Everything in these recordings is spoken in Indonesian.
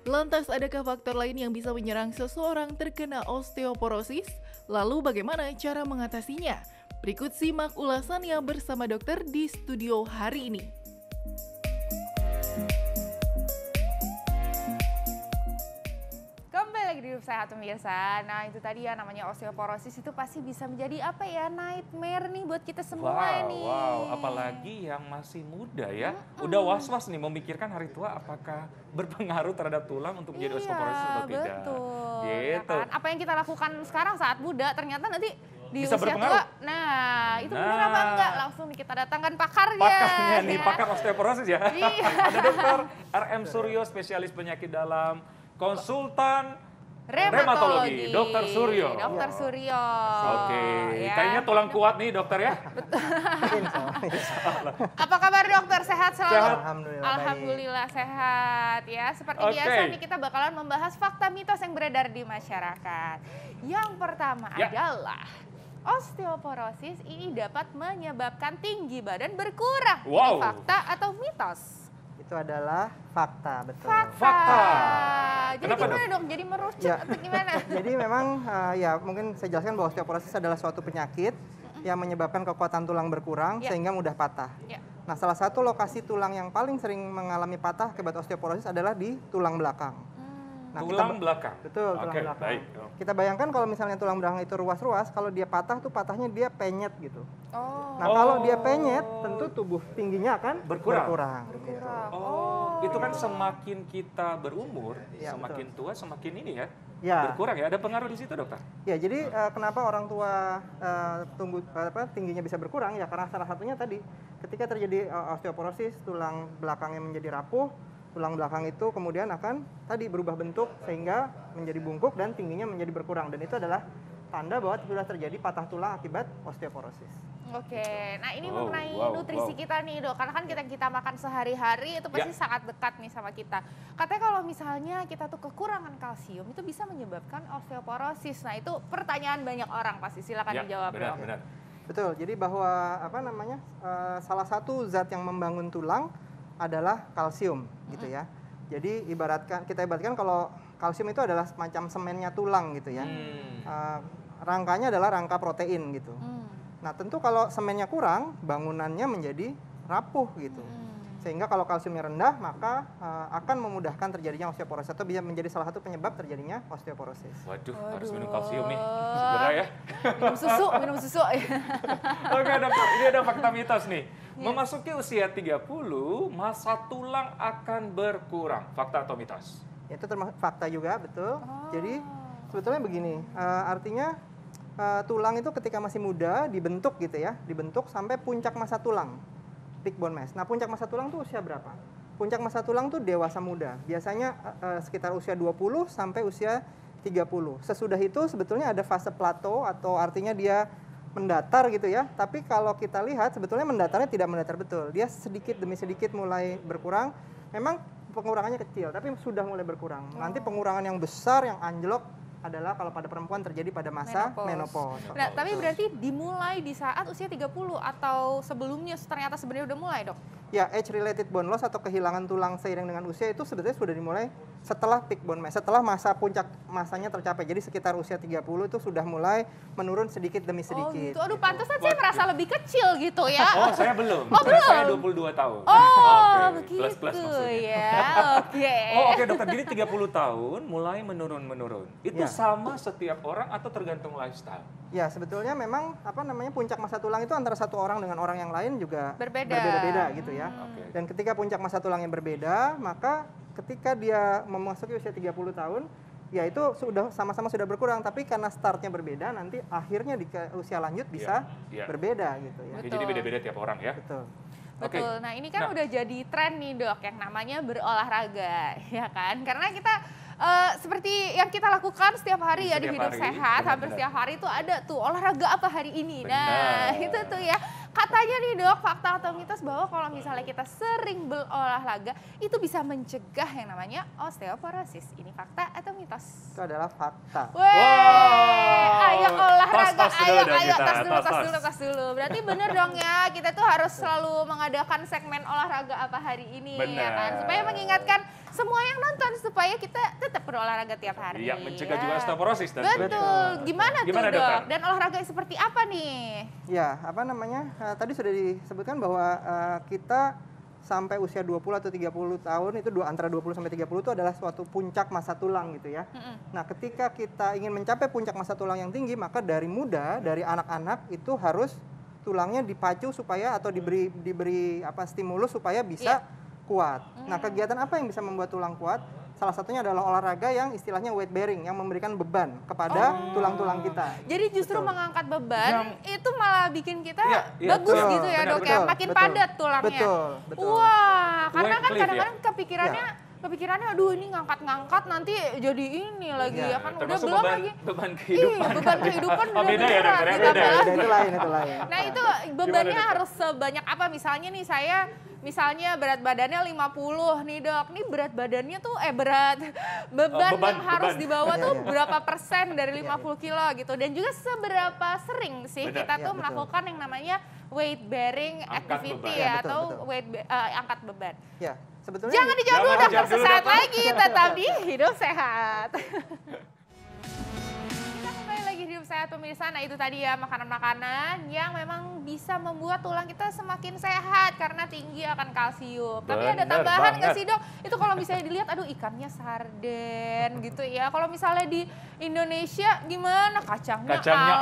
Lantas adakah faktor lain yang bisa menyerang seseorang terkena osteoporosis? Lalu bagaimana cara mengatasinya? Berikut simak ulasannya bersama dokter di studio hari ini. Kembali lagi di Hidup Sehat pemirsa. Nah itu tadi ya namanya osteoporosis itu pasti bisa menjadi apa ya, nightmare nih buat kita semua nih. Wow, apalagi yang masih muda ya. Udah was-was nih memikirkan hari tua apakah berpengaruh terhadap tulang untuk menjadi osteoporosis atau tidak. Betul. Ya Gitu. kan? Apa yang kita lakukan sekarang saat muda ternyata nanti di Bisa usia berpengaruh. tua. Nah itu benar apa enggak? Langsung nih kita datangkan pakarnya. Pakarnya nih, ya. pakar osteoporosis ya. Iya. Ada dokter RM Suryo, spesialis penyakit dalam, konsultan rheumatologi, Dokter Suryo. Dokter Suryo. Oke, ya. kayaknya tulang kuat nih dokter ya. Apa kabar dokter? Sehat selalu? Sehat. Alhamdulillah, Alhamdulillah sehat ya. Seperti Oke. biasa nih kita bakalan membahas fakta mitos yang beredar di masyarakat. Yang pertama Ya. adalah osteoporosis ini dapat menyebabkan tinggi badan berkurang. Wow. Ini fakta atau mitos? Itu adalah fakta, betul. Fakta. Jadi Kenapa, gimana dong? Jadi merucut Ya. atau gimana? Jadi memang ya mungkin saya jelaskan bahwa osteoporosis adalah suatu penyakit yang menyebabkan kekuatan tulang berkurang Ya. sehingga mudah patah. Ya. Nah, salah satu lokasi tulang yang paling sering mengalami patah akibat osteoporosis adalah di tulang belakang. Nah, Tulang belakang. Betul, tulang Oke, belakang. baik. Kita bayangkan kalau misalnya tulang belakang itu ruas-ruas, kalau dia patah tuh patahnya dia penyet gitu. Oh. Nah, kalau dia penyet, tentu tubuh tingginya akan Berkurang. gitu. Oh, itu kan semakin kita berumur, Ya, semakin tua semakin ini ya, Ya. berkurang ya. Ada pengaruh di situ dokter? Ya, jadi kenapa orang tua tingginya bisa berkurang ya karena salah satunya tadi ketika terjadi osteoporosis tulang belakangnya menjadi rapuh, tulang belakang itu kemudian akan tadi berubah bentuk sehingga menjadi bungkuk dan tingginya menjadi berkurang dan itu adalah tanda bahwa sudah terjadi patah tulang akibat osteoporosis. Oke, nah ini Wow, mengenai wow, nutrisi wow. kita nih dok, karena kan kita makan sehari-hari itu pasti sangat dekat nih sama kita. Katanya kalau misalnya kita tuh kekurangan kalsium itu bisa menyebabkan osteoporosis. Nah itu pertanyaan banyak orang pasti, silakan dijawab benar, dok. benar. Betul. Jadi bahwa salah satu zat yang membangun tulang adalah kalsium gitu ya. Jadi kita ibaratkan kalau kalsium itu adalah semacam semennya tulang gitu ya. Rangkanya adalah rangka protein gitu. Nah, tentu kalau semennya kurang, bangunannya menjadi rapuh gitu. Sehingga kalau kalsiumnya rendah, maka akan memudahkan terjadinya osteoporosis atau bisa menjadi salah satu penyebab terjadinya osteoporosis. Waduh, harus minum kalsium nih, segera ya. Minum susu. Oke dokter, ini ada fakta mitos nih. Memasuki usia 30, massa tulang akan berkurang. Fakta atau mitos? Itu termasuk fakta juga, betul. Jadi sebetulnya begini, artinya tulang itu ketika masih muda dibentuk gitu ya, dibentuk sampai puncak massa tulang, peak bone mass. Nah, puncak massa tulang tuh usia berapa? Puncak massa tulang tuh dewasa muda, biasanya sekitar usia 20 sampai usia 30. Sesudah itu sebetulnya ada fase plateau atau artinya dia mendatar gitu ya. Tapi kalau kita lihat sebetulnya mendatarnya tidak mendatar betul. Dia sedikit demi sedikit mulai berkurang. Memang pengurangannya kecil, tapi sudah mulai berkurang. Nanti pengurangan yang besar, yang anjlok adalah kalau pada perempuan terjadi pada masa menopause. Nah, tapi berarti dimulai di saat usia 30 atau sebelumnya ternyata sebenarnya udah mulai, dok? Ya, age related bone loss atau kehilangan tulang seiring dengan usia itu sebetulnya sudah dimulai setelah peak bone mass, setelah masa puncak masanya tercapai. Jadi sekitar usia 30 itu sudah mulai menurun sedikit demi Oh sedikit. gitu. Aduh, pantesan saya merasa lebih kecil gitu ya. Oh, saya belum. Oh, Karena saya belum? 22 tahun. Oh, Oke, begitu plus maksudnya. ya. Oke. Oh, oke dokter. Jadi 30 tahun mulai menurun. Itu Ya. sama setiap orang atau tergantung lifestyle? Ya, sebetulnya memang puncak massa tulang itu antara satu orang dengan orang yang lain juga Berbeda. berbeda-beda gitu ya. Oke. Dan ketika puncak massa tulangnya berbeda, maka ketika dia memasuki usia 30 tahun, ya itu sama-sama sudah berkurang, tapi karena startnya berbeda, nanti akhirnya di usia lanjut bisa Iya. berbeda gitu ya. Oke, Betul. jadi beda-beda tiap orang ya. Betul. Oke. Betul. Nah, ini kan Nah. udah jadi tren nih, dok, yang namanya berolahraga, ya kan? Karena kita seperti yang kita lakukan setiap hari ya di Setiap Hidup hari, Sehat, hampir benar-benar. setiap hari itu ada tuh olahraga apa hari ini. Nah, Benar. itu tuh ya. Katanya nih dok, fakta atau mitos bahwa kalau misalnya kita sering berolahraga itu bisa mencegah yang namanya osteoporosis. Ini fakta atau mitos? Itu adalah fakta. Ayo olahraga, tos ayo, dulu dong ayo, kita, tas dulu. Berarti bener dong ya, kita tuh harus selalu mengadakan segmen olahraga apa hari ini, ya kan? Benar. Supaya mengingatkan semua yang nonton supaya kita tetap berolahraga tiap hari. Iya, mencegah juga osteoporosis. Betul. Gimana tuh Gimana, dok? dokter? Dan olahraga seperti apa nih? Ya, apa namanya? Tadi sudah disebutkan bahwa kita sampai usia 20 atau 30 tahun itu antara 20 sampai 30 itu adalah suatu puncak masa tulang gitu ya. Nah, ketika kita ingin mencapai puncak masa tulang yang tinggi, maka dari muda, dari anak-anak itu harus tulangnya dipacu supaya atau diberi stimulus supaya bisa kuat. Nah, kegiatan apa yang bisa membuat tulang kuat? Salah satunya adalah olahraga yang istilahnya weight bearing, yang memberikan beban kepada tulang-tulang kita. Jadi justru Betul. mengangkat beban itu malah bikin kita Iya, bagus betul. gitu ya Benar, dok ya, makin padat tulangnya. Betul. Wah, karena kan Wycliffe kadang-kadang kepikirannya, aduh ini ngangkat-ngangkat nanti jadi ini lagi ya kan. Udah Termasuk belum beban, lagi. beban kehidupan. Iya, beban kehidupan Oh, beda ya, dokter, ya? beda Beda. Itu lain. Nah itu bebannya Gimana, Dok? harus sebanyak apa? Misalnya nih saya, berat badannya 50 nih dok. Nih berat badannya tuh, beban yang harus dibawa tuh berapa persen dari 50 kilo gitu. Dan juga seberapa sering sih Benar. kita tuh Betul. melakukan yang namanya weight bearing Angkat activity beban. ya, Betul, atau betul. angkat beban. Ya, sebetulnya Jangan dijawab dulu Jangan dokter, dijawab dulu, sesaat dokter. lagi tetap di Hidup Sehat. Kita kembali lagi di Hidup Sehat pemirsa. Nah itu tadi ya makanan-makanan yang memang bisa membuat tulang kita semakin sehat karena tinggi akan kalsium. Tapi ada Bener tambahan nggak banget. sih dok? Itu kalau misalnya dilihat, aduh ikannya sarden gitu ya. Kalau misalnya di Indonesia gimana? Kacangnya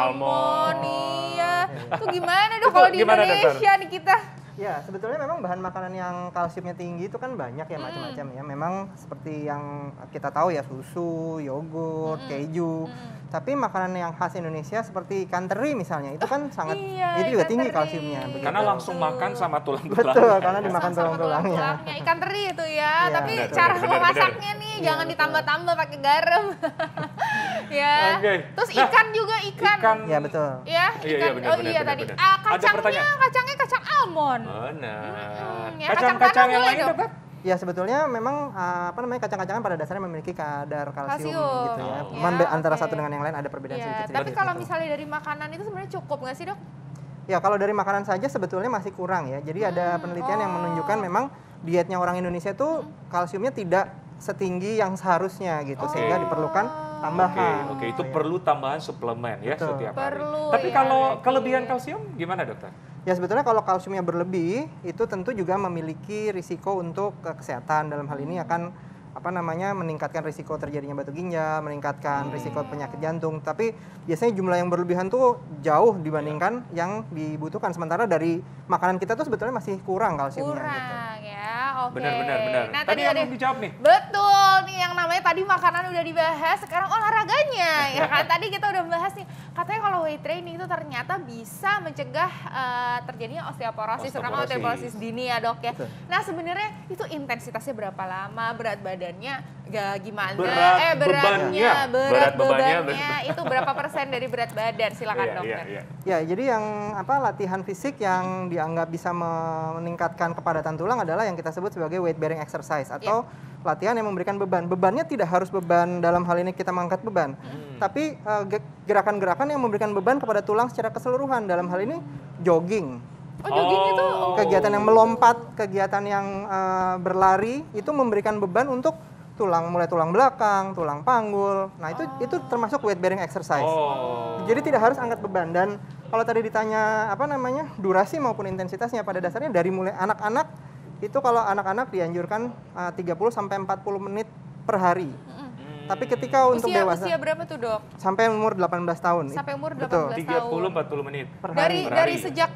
almond. Iya. Itu gimana dok Itu kalau di gimana, dokter? Indonesia nih kita? Ya, sebetulnya memang bahan makanan yang kalsiumnya tinggi itu kan banyak ya macam-macam ya. Memang seperti yang kita tahu ya, susu, yogurt, keju. Tapi makanan yang khas Indonesia seperti ikan teri misalnya, itu kan sangat Iya, itu juga ikan tinggi teri. kalsiumnya. begitu. Karena langsung makan sama tulang-tulang. Betul, karena Terus dimakan sama tulang-tulangnya. tulang-tulangnya. Ikan teri itu ya, Iya, tapi benar, cara benar, memasaknya nih Iya, jangan betul. ditambah-tambah pakai garam. Ya. Oke. Terus Nah, ikan juga ikan. Ya, betul. Ya, Iya, ikan. benar, Oh benar, iya benar, tadi. benar. Ada pertanyaan. Kacangnya kacang almond. Benar. ya, Kacang-kacang yang boleh lain dong. dokter? Ya sebetulnya memang kacang-kacangan pada dasarnya memiliki kadar kalsium, Kalsium. gitu ya. Oh. Cuman Ya, antara oke. satu dengan yang lain ada perbedaan Ya, sedikit. tapi kalau gitu. misalnya dari makanan itu sebenarnya cukup nggak sih dok? Ya kalau dari makanan saja sebetulnya masih kurang ya. Jadi ada penelitian yang menunjukkan memang dietnya orang Indonesia itu kalsiumnya tidak setinggi yang seharusnya gitu, sehingga diperlukan tambahan. Oke, itu Ya. perlu tambahan suplemen ya Betul. setiap hari. Perlu, Tapi ya, kalau berarti. kelebihan kalsium gimana dokter? Ya sebetulnya kalau kalsiumnya berlebih itu tentu juga memiliki risiko untuk kesehatan. Dalam hal ini akan meningkatkan risiko terjadinya batu ginjal, meningkatkan risiko penyakit jantung. Tapi biasanya jumlah yang berlebihan tuh jauh dibandingkan yang dibutuhkan. Sementara dari makanan kita tuh sebetulnya masih kurang kalsiumnya. Gitu. Kurang ya, oke. Benar. Nah, Tadi yang ada belum dijawab nih. betul nih yang namanya tadi makanan udah dibahas, sekarang olahraganya ya kan. Tadi kita udah bahas nih, katanya kalau weight training itu ternyata bisa mencegah terjadinya osteoporosis, terutama Osteoporosis. osteoporosis dini ya dok ya. Betul. Nah sebenarnya itu intensitasnya berapa lama, berat badannya gimana, Berat beratnya, bebannya. bebannya itu berapa persen dari berat badan, silakan Iya, dokter. iya. Ya, jadi yang latihan fisik yang dianggap bisa meningkatkan kepadatan tulang adalah yang kita sebut sebagai weight bearing exercise atau latihan yang memberikan beban. Bebannya tidak harus beban dalam hal ini kita mengangkat beban, tapi gerakan-gerakan yang memberikan beban kepada tulang secara keseluruhan. Dalam hal ini jogging, Oh jogging itu kegiatan yang melompat, kegiatan yang berlari itu memberikan beban untuk tulang, mulai tulang belakang, tulang panggul. Nah, itu termasuk weight bearing exercise. Oh. Jadi tidak harus angkat beban. Dan kalau tadi ditanya durasi maupun intensitasnya, pada dasarnya dari mulai anak-anak itu, kalau anak-anak dianjurkan 30 sampai 40 menit per hari. Tapi ketika untuk dewasa usia berapa tuh dok? sampai umur 18 tahun. Sampai umur 18 Betul. 30-40 menit. Per hari. Dari sejak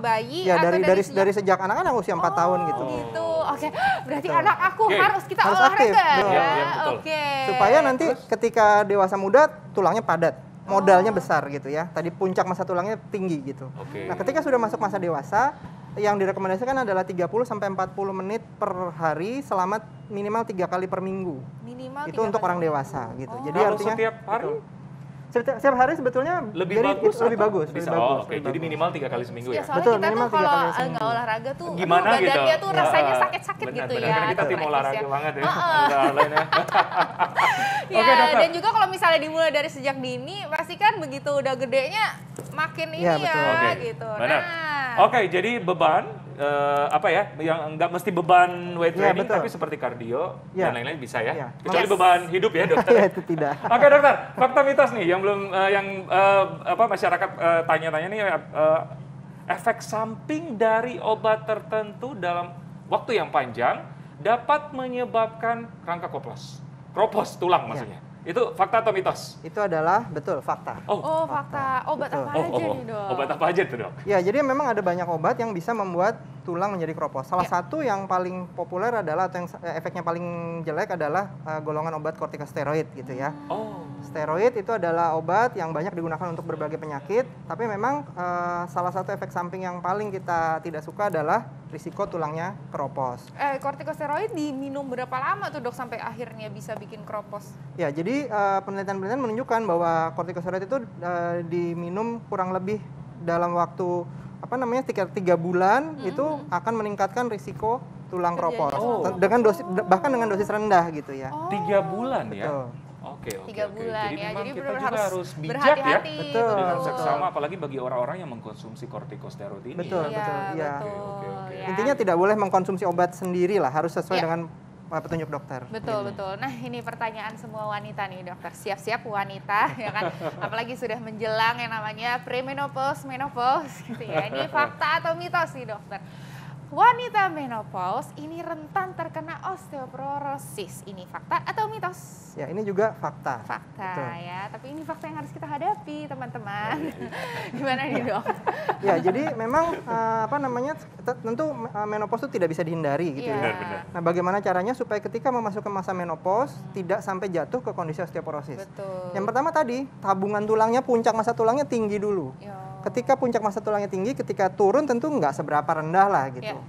bayi Ya, atau dari sejak anak-anak usia 4 tahun gitu. Gitu. Oke. Berarti Betul. anak aku Oke. harus kita Harus olahraga aktif, betul. ya. Iya, betul. Oke. Supaya nanti ketika dewasa muda tulangnya padat, modalnya besar gitu ya. Tadi puncak masa tulangnya tinggi gitu. Oke. Nah, ketika sudah masuk masa dewasa, yang direkomendasikan adalah 30 sampai 40 menit per hari selama minimal 3 kali per minggu. Minimal Itu 3 untuk kali. orang dewasa gitu. Jadi Kalau artinya setiap hari? betul. Setiap hari sebetulnya Lebih jadi bagus lebih atau bagus. bisa? lebih bagus, Oke, lebih jadi bagus. minimal 3 kali seminggu Ya, ya? soalnya Betul, kita minimal tuh 3 kalau kali seminggu. nggak olahraga tuh, Gimana gitu? badannya tuh rasanya Nah, sakit-sakit benar, gitu benar. ya. Karena kita tim Refleksnya. olahraga banget ya. Ya, Oke, dokter. dan juga kalau misalnya dimulai dari sejak dini, pasti kan begitu udah gedenya makin ini Iya, ya, betul. Oke, gitu. benar. Nah, Oke, jadi beban apa ya? Yang nggak mesti beban weight Iya, training, betul. tapi seperti kardio Iya. dan lain-lain bisa ya. Iya. Kecuali Yes. beban hidup ya, dokter. Ya itu tidak. Oke, dokter. Fakta mitos nih yang belum apa masyarakat tanya-tanya nih efek samping dari obat tertentu dalam waktu yang panjang dapat menyebabkan rangka kropos tulang maksudnya. Itu fakta atau mitos? Itu adalah betul fakta. oh fakta, obat Betul. apa aja nih dok? Obat apa aja tuh, Dok? Ya, jadi memang ada banyak obat yang bisa membuat tulang menjadi kropos. Salah satu yang paling populer adalah atau yang efeknya paling jelek adalah golongan obat kortikosteroid gitu ya. Oh. Steroid itu adalah obat yang banyak digunakan untuk berbagai penyakit, tapi memang salah satu efek samping yang paling kita tidak suka adalah risiko tulangnya keropos. Kortikosteroid diminum berapa lama tuh dok sampai akhirnya bisa bikin kropos? Ya, jadi penelitian-penelitian menunjukkan bahwa kortikosteroid itu diminum kurang lebih dalam waktu apa namanya 3 bulan itu akan meningkatkan risiko tulang kropos Oh. dengan dosis bahkan dengan dosis rendah gitu ya. 3 bulan ya? Betul. Oke, oke. 3 oke. bulan Jadi ya, memang jadi kita benar-benar juga harus harus bijak ya. berhati-hati. Betul. Dengan Betul. seksama, apalagi bagi orang-orang yang mengkonsumsi kortikosteroid ini. Betul, ya. betul. Iya. betul. Oke, oke. Ya. Intinya tidak boleh mengkonsumsi obat sendiri lah, harus sesuai Ya. dengan petunjuk dokter. Betul, betul. Nah, ini pertanyaan semua wanita nih, dokter. Siap-siap wanita, ya kan? Apalagi sudah menjelang yang namanya premenopause, menopause, gitu ya. Ini fakta atau mitos nih, dokter? Wanita menopause ini rentan terkena osteoporosis. Ini fakta atau mitos? Ya, ini juga fakta. Fakta Betul. ya, tapi ini fakta yang harus kita hadapi, teman-teman. Gimana nih, dok? Ya, jadi memang apa namanya tentu menopause itu tidak bisa dihindari gitu Iya. ya. Benar-benar. Nah, bagaimana caranya supaya ketika memasuki masa menopause tidak sampai jatuh ke kondisi osteoporosis? Betul. Yang pertama tadi, tabungan tulangnya, puncak masa tulangnya tinggi dulu. Yo. Ketika puncak masa tulangnya tinggi, ketika turun tentu nggak seberapa rendah lah gitu. Ya.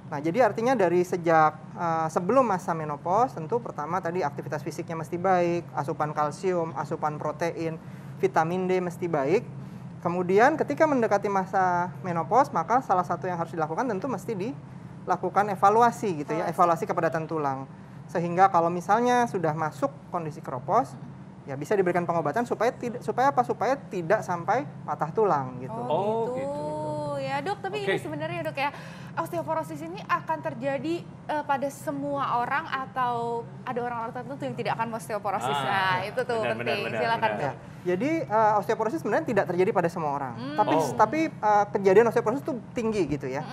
Nah, jadi artinya dari sejak sebelum masa menopause, tentu pertama tadi aktivitas fisiknya mesti baik, asupan kalsium, asupan protein, vitamin D mesti baik. Kemudian ketika mendekati masa menopause, maka salah satu yang harus dilakukan tentu mesti dilakukan evaluasi gitu ya, evaluasi kepadatan tulang. Sehingga kalau misalnya sudah masuk kondisi kropos, ya bisa diberikan pengobatan supaya apa? Supaya tidak sampai patah tulang gitu. Oh, gitu. gitu. Ya, dok, tapi Oke. ini sebenarnya, dok, ya, osteoporosis ini akan terjadi pada semua orang atau ada orang-orang tertentu yang tidak akan osteoporosis. Nah, itu tuh benar, penting. benar, Silakan, benar. dok. Ya, jadi osteoporosis sebenarnya tidak terjadi pada semua orang. Oh. Tapi kejadian osteoporosis itu tinggi gitu ya.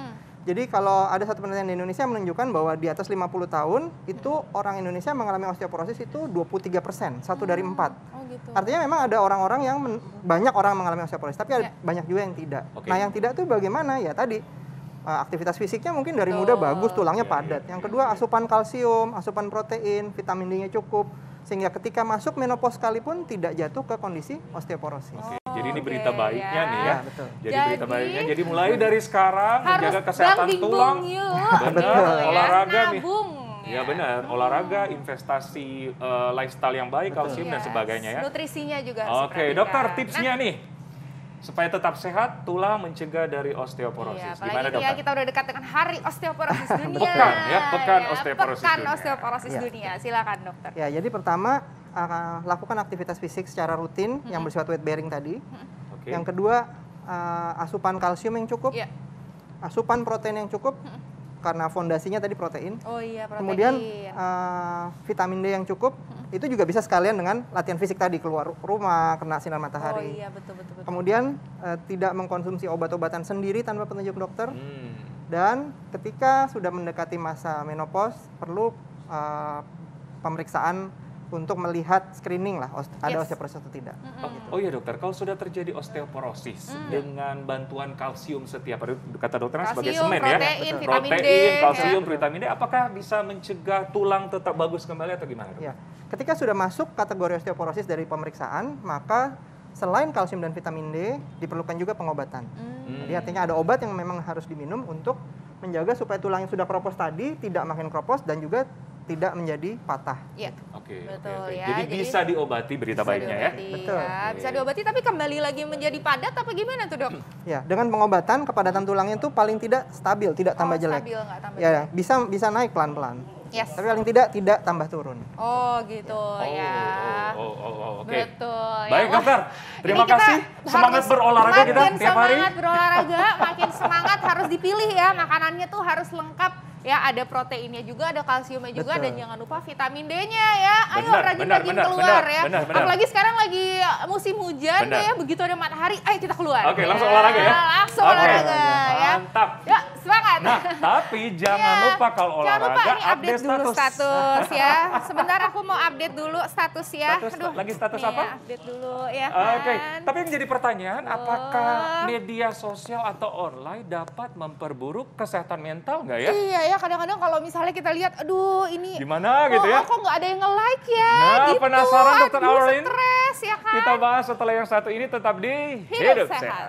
Jadi kalau ada satu penelitian di Indonesia menunjukkan bahwa di atas 50 tahun itu orang Indonesia mengalami osteoporosis itu 23%, 1 dari 4. Oh, gitu. Artinya memang ada orang-orang yang banyak orang mengalami osteoporosis, tapi ada Ya. banyak juga yang tidak. Oke. Nah, yang tidak tuh bagaimana? Ya tadi aktivitas fisiknya mungkin dari Betul. muda bagus, tulangnya Ya, padat. ya, Yang ya, kedua ya. asupan kalsium, asupan protein, vitamin D-nya cukup sehingga ketika masuk menopause sekalipun tidak jatuh ke kondisi osteoporosis. Oke, jadi ini Oke, berita baiknya ya. nih ya. Ya, betul. Jadi berita Jadi, baiknya. Jadi mulai dari sekarang Harus menjaga kesehatan bang tulang. bingbong yuk. Benar, Gitu ya. olahraga nih. Nabung. Ya benar, olahraga, investasi lifestyle yang baik, kalsium dan Yes. sebagainya ya. Nutrisinya juga harus Oke, diperhatikan. dokter tipsnya nih. Supaya tetap sehat, tulang mencegah dari Iya, osteoporosis. apalagi Gimana ini ya dokter? kita udah dekat dengan Hari Osteoporosis Dunia. Pekan, ya, Pekan Osteoporosis Pekan Dunia. Osteoporosis Ya. Dunia. Silakan, dokter. Ya, jadi pertama lakukan aktivitas fisik secara rutin yang bersifat weight bearing tadi. Oke. Yang kedua asupan kalsium yang cukup, Iya. asupan protein yang cukup karena fondasinya tadi protein. Oh iya, protein. Kemudian vitamin D yang cukup. Itu juga bisa sekalian dengan latihan fisik tadi, keluar rumah, kena sinar Oh matahari. iya, betul, betul, betul. Kemudian tidak mengkonsumsi obat-obatan sendiri tanpa petunjuk dokter. Hmm. Dan ketika sudah mendekati masa menopause, perlu pemeriksaan untuk melihat screening lah, ada Yes. osteoporosis atau tidak. Oh iya dokter, kalau sudah terjadi osteoporosis dengan bantuan kalsium setiap hari, kata dokter kan sebagai Kalsium, semen protein, ya, vitamin D, protein, kalsium, ya. vitamin D, apakah bisa mencegah tulang tetap bagus kembali atau gimana? Dok? Ya, ketika sudah masuk kategori osteoporosis dari pemeriksaan, maka selain kalsium dan vitamin D, diperlukan juga pengobatan. Jadi artinya ada obat yang memang harus diminum untuk menjaga supaya tulang yang sudah kropos tadi tidak makin kropos dan juga tidak menjadi patah. Iya. Oke, Betul ya. Jadi bisa diobati berita baiknya ya. Betul. Ya. Bisa diobati tapi kembali lagi menjadi padat apa gimana tuh, Dok? Ya, dengan pengobatan kepadatan tulangnya itu paling tidak stabil, tidak tambah jelek. Stabil, nggak tambah Ya, jelek. bisa naik pelan-pelan. Yes. Tapi paling tidak tambah turun. Oh, gitu ya. Oke. Betul. Baik, ya. dokter. Terima Ini kita kasih. Semangat harus berolahraga kita makin tiap hari. Semangat berolahraga, makin semangat harus dipilih ya. Makanannya tuh harus lengkap. Ya, ada proteinnya juga, ada kalsiumnya juga, Betul. dan jangan lupa vitamin D-nya ya. Ayo Benar, rajin-rajin benar, keluar benar, ya. benar. Apalagi sekarang lagi musim hujan Benar. deh ya, begitu ada matahari, ayo kita keluar. Oke, langsung olahraga ya? Langsung Oke. olahraga ya. Mantap. Ya, semangat. Nah, tapi jangan Iya. lupa kalau Jangan lupa olahraga ini update dulu status ya. Sebentar aku mau update dulu status ya. Lagi status nih apa? ya, update dulu ya kan. Oke, tapi yang menjadi pertanyaan, apakah Oh. media sosial atau online dapat memperburuk kesehatan mental nggak ya? Iya ya, kadang-kadang kalau misalnya kita lihat, aduh ini Gimana gitu ya? kok nggak ada yang nge-like ya? Nah, gitu. penasaran, Dr. Aduh, Aurelin? stres ya kan. Kita bahas setelah yang satu ini, tetap di Hidup Sehat.